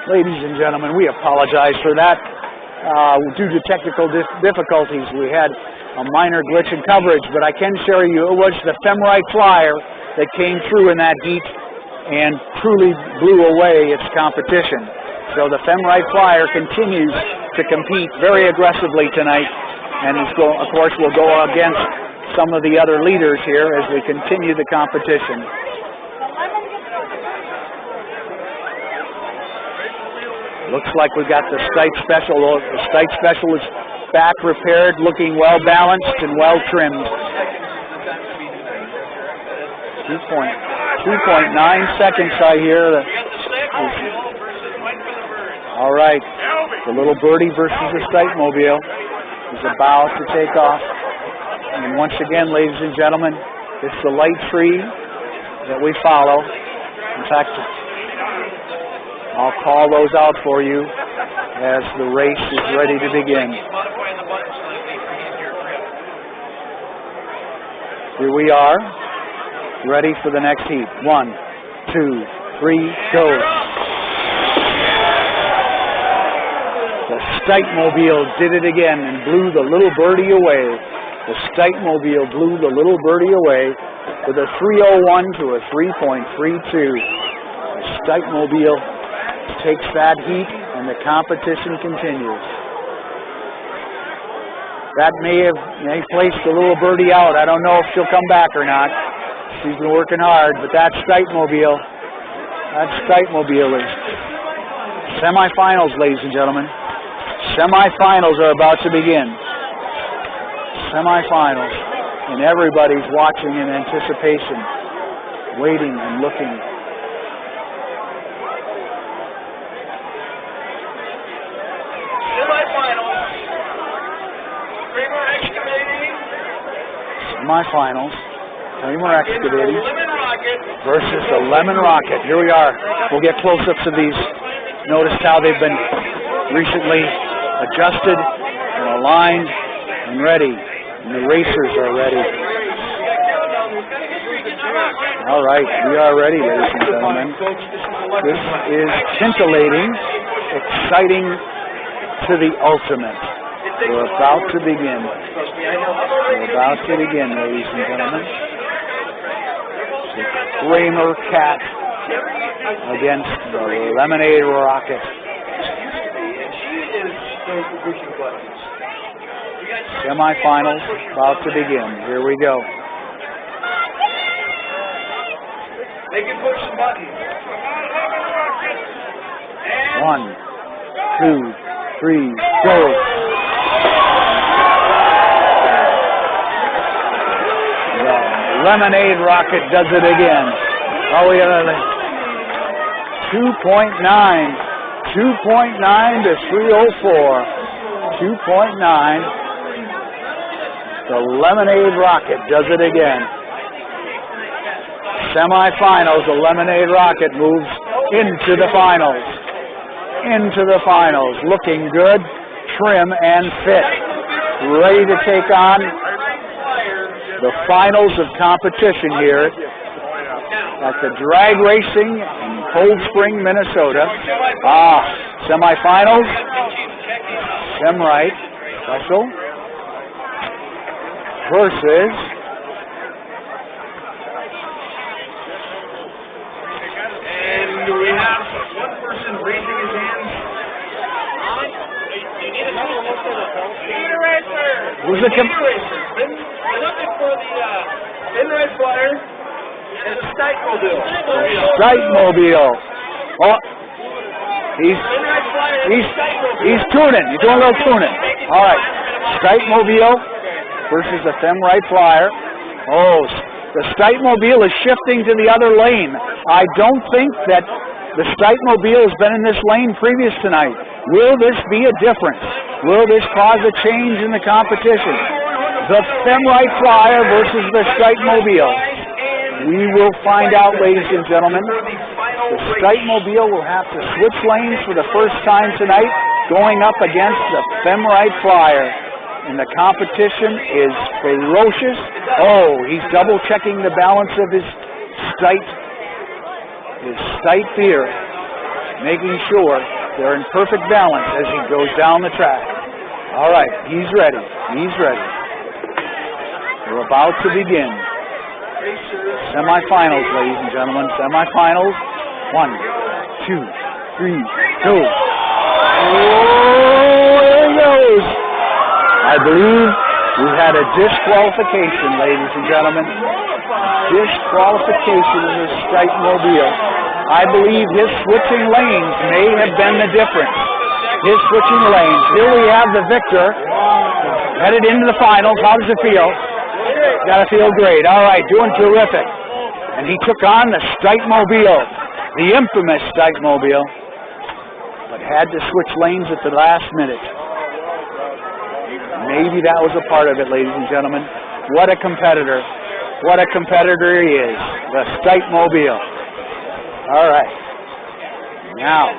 Ladies and gentlemen, we apologize for that. Due to technical difficulties, we had a minor glitch in coverage, but I can assure you it was the Femrite Flyer that came through in that heat and truly blew away its competition. So the Femrite Flyer continues to compete very aggressively tonight, and of course will go against some of the other leaders here as we continue the competition. Looks like we've got the Stite Special. The Stite Special is back repaired, looking well balanced and well trimmed. 2.9 seconds I hear. All right, the little birdie versus the Stite Mobile is about to take off. And once again, ladies and gentlemen, it's the light tree that we follow. In fact, I'll call those out for you as the race is ready to begin. Here we are, ready for the next heat. 1, 2, 3, go. The Stite Mobile did it again and blew the little birdie away. The Stite Mobile blew the little birdie away with a 3:01 to a 3.32. The Stite Mobile takes that heat and the competition continues. That may have placed the little birdie out. I don't know if she'll come back or not. She's been working hard, but that Stite Mobile is semifinals, ladies and gentlemen. Semifinals are about to begin. Semifinals, and everybody's watching in anticipation, waiting and looking. Semifinals, Kramer Excavating versus the Lemon Rocket. Here we are. We'll get close-ups of these. Notice how they've been recently adjusted and aligned and ready. And the racers are ready. All right, we are ready, ladies and gentlemen. This is scintillating, exciting to the ultimate. We're about to begin. We're about to begin, ladies and gentlemen. The Kramer Cat against the Lemonade Rocket. Semifinals about to begin. Here we go. They can push some buttons. 1, 2, 3, go. Lemonade Rocket does it again. Oh, we got 2.9. 2.9 to 3:04. 2.9. The Lemonade Rocket does it again. Semifinals, the Lemonade Rocket moves into the finals. Into the finals. Looking good, trim, and fit. Ready to take on the finals of competition here at the Drag Racing in Cold Spring, Minnesota. Semifinals. Femrite Special versus and we have one person raising his hands. Who's the We're looking for the Femrite Flyer and the Stite Mobile. Stite Mobile. Oh, he's tuning. He's doing a little tuning. All right. Stite Mobile versus the Femrite Flyer. Oh, the Stite Mobile is shifting to the other lane. I don't think that the Stite Mobile has been in this lane previous tonight. Will this be a difference? Will this cause a change in the competition? The Femrite Flyer versus the Stite Mobile. We will find out, ladies and gentlemen. The Stite Mobile will have to switch lanes for the first time tonight, going up against the Femrite Flyer. And the competition is ferocious. Oh, he's double-checking the balance of his Stite beer. making sure they're in perfect balance as he goes down the track. All right, he's ready. He's ready. We're about to begin. Semifinals, ladies and gentlemen. Semifinals. 1, 2, 3, go. Oh, there he goes. I believe we had a disqualification, ladies and gentlemen. Disqualification in the striped mobile. I believe his switching lanes may have been the difference. His switching lanes. Here we have the victor headed into the finals. How does it feel? Gotta feel great. All right, doing terrific. And he took on the striped mobile, the infamous striped mobile, but had to switch lanes at the last minute. Maybe that was a part of it, ladies and gentlemen. What a competitor. What a competitor he is. The striped mobile. All right. Now.